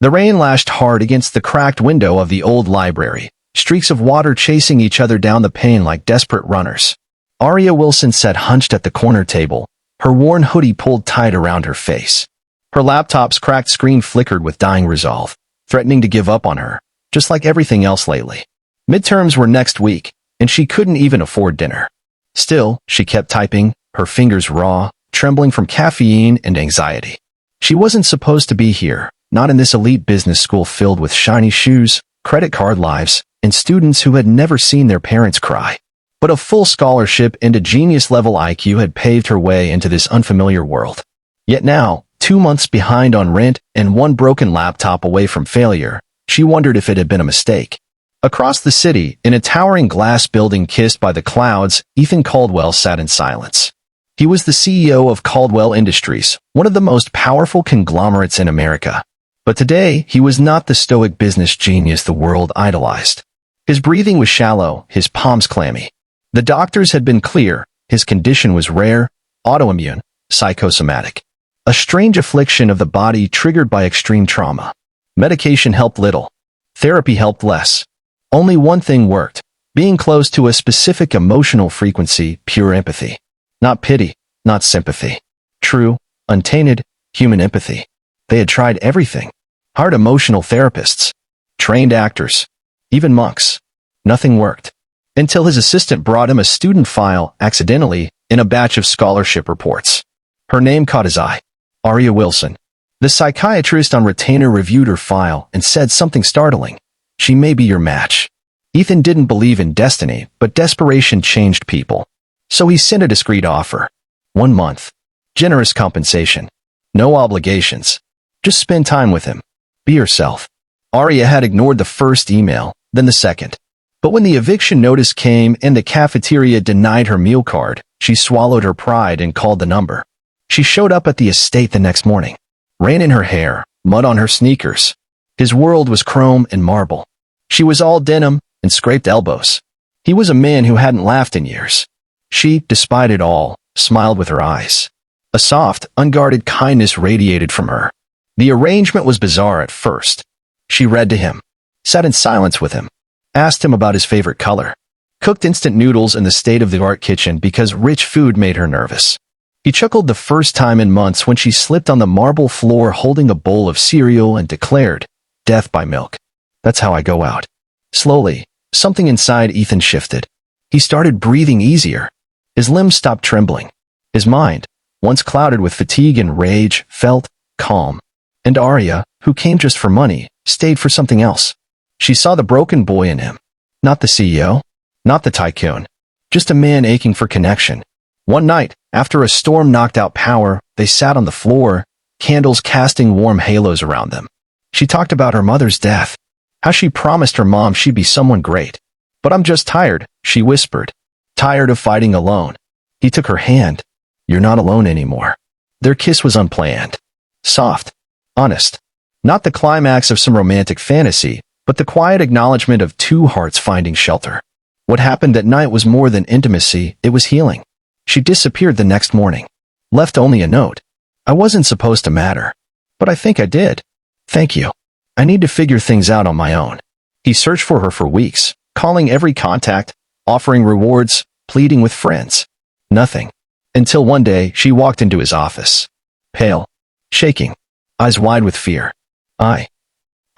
The rain lashed hard against the cracked window of the old library, streaks of water chasing each other down the pane like desperate runners. Aria Wilson sat hunched at the corner table, her worn hoodie pulled tight around her face. Her laptop's cracked screen flickered with dying resolve, threatening to give up on her, just like everything else lately. Midterms were next week, and she couldn't even afford dinner. Still, she kept typing, her fingers raw, trembling from caffeine and anxiety. She wasn't supposed to be here, not in this elite business school filled with shiny shoes, credit card lives, and students who had never seen their parents cry. But a full scholarship and a genius-level IQ had paved her way into this unfamiliar world. Yet now, 2 months behind on rent and one broken laptop away from failure, she wondered if it had been a mistake. Across the city, in a towering glass building kissed by the clouds, Ethan Caldwell sat in silence. He was the CEO of Caldwell Industries, one of the most powerful conglomerates in America. But today, he was not the stoic business genius the world idolized. His breathing was shallow, his palms clammy. The doctors had been clear, his condition was rare, autoimmune, psychosomatic. A strange affliction of the body triggered by extreme trauma. Medication helped little. Therapy helped less. Only one thing worked, being close to a specific emotional frequency, pure empathy. Not pity, not sympathy. True, untainted, human empathy. They had tried everything. Hired emotional therapists. Trained actors. Even monks. Nothing worked. Until his assistant brought him a student file, accidentally, in a batch of scholarship reports. Her name caught his eye. Aria Wilson. The psychiatrist on retainer reviewed her file and said something startling. She may be your match. Ethan didn't believe in destiny, but desperation changed people. So he sent a discreet offer. 1 month. Generous compensation. No obligations. Just spend time with him. Be yourself. Aria had ignored the first email, then the second. But when the eviction notice came and the cafeteria denied her meal card, she swallowed her pride and called the number. She showed up at the estate the next morning. Rain in her hair, mud on her sneakers. His world was chrome and marble. She was all denim and scraped elbows. He was a man who hadn't laughed in years. She, despite it all, smiled with her eyes. A soft, unguarded kindness radiated from her. The arrangement was bizarre at first. She read to him, sat in silence with him, asked him about his favorite color, cooked instant noodles in the state-of-the-art kitchen because rich food made her nervous. He chuckled the first time in months when she slipped on the marble floor holding a bowl of cereal and declared, "Death by milk. That's how I go out." Slowly, something inside Ethan shifted. He started breathing easier. His limbs stopped trembling. His mind, once clouded with fatigue and rage, felt calm. And Aria, who came just for money, stayed for something else. She saw the broken boy in him. Not the CEO, not the tycoon, just a man aching for connection. One night, after a storm knocked out power, they sat on the floor, candles casting warm halos around them. She talked about her mother's death, how she promised her mom she'd be someone great. "But I'm just tired," she whispered. "Tired of fighting alone." He took her hand. "You're not alone anymore." Their kiss was unplanned. Soft. Honest. Not the climax of some romantic fantasy, but the quiet acknowledgement of two hearts finding shelter. What happened that night was more than intimacy, it was healing. She disappeared the next morning. Left only a note. "I wasn't supposed to matter. But I think I did. Thank you. I need to figure things out on my own." He searched for her for weeks, calling every contact, offering rewards, pleading with friends. Nothing. Until one day, she walked into his office. Pale. Shaking. Eyes wide with fear. I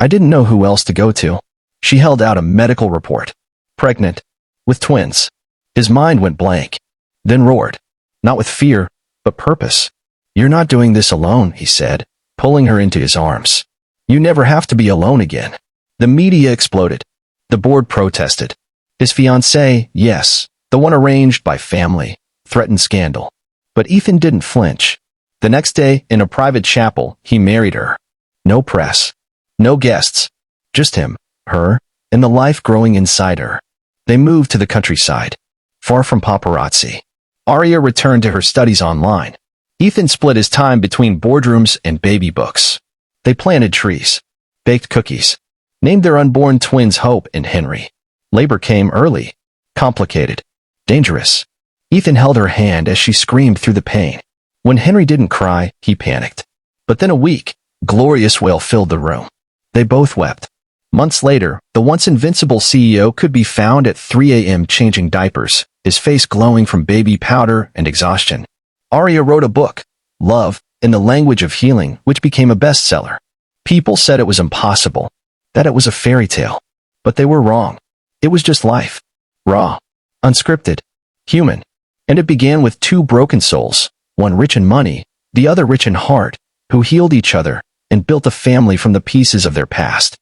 didn't know who else to go to." She held out a medical report. Pregnant. With twins. His mind went blank. Then roared. Not with fear, but purpose. "You're not doing this alone," he said, pulling her into his arms. "You never have to be alone again." The media exploded. The board protested. His fiancée, yes, the one arranged by family, threatened scandal. But Ethan didn't flinch. The next day, in a private chapel, he married her. No press. No guests. Just him, her, and the life growing inside her. They moved to the countryside, far from paparazzi. Aria returned to her studies online. Ethan split his time between boardrooms and baby books. They planted trees, baked cookies, named their unborn twins Hope and Henry. Labor came early, complicated, dangerous. Ethan held her hand as she screamed through the pain. When Henry didn't cry, he panicked. But then a weak, glorious wail filled the room. They both wept. Months later, the once invincible CEO could be found at 3 a.m. changing diapers, his face glowing from baby powder and exhaustion. Arya wrote a book, Love, in the Language of Healing, which became a bestseller. People said it was impossible, that it was a fairy tale. But they were wrong. It was just life. Raw. Unscripted. Human. And it began with two broken souls, one rich in money, the other rich in heart, who healed each other and built a family from the pieces of their past.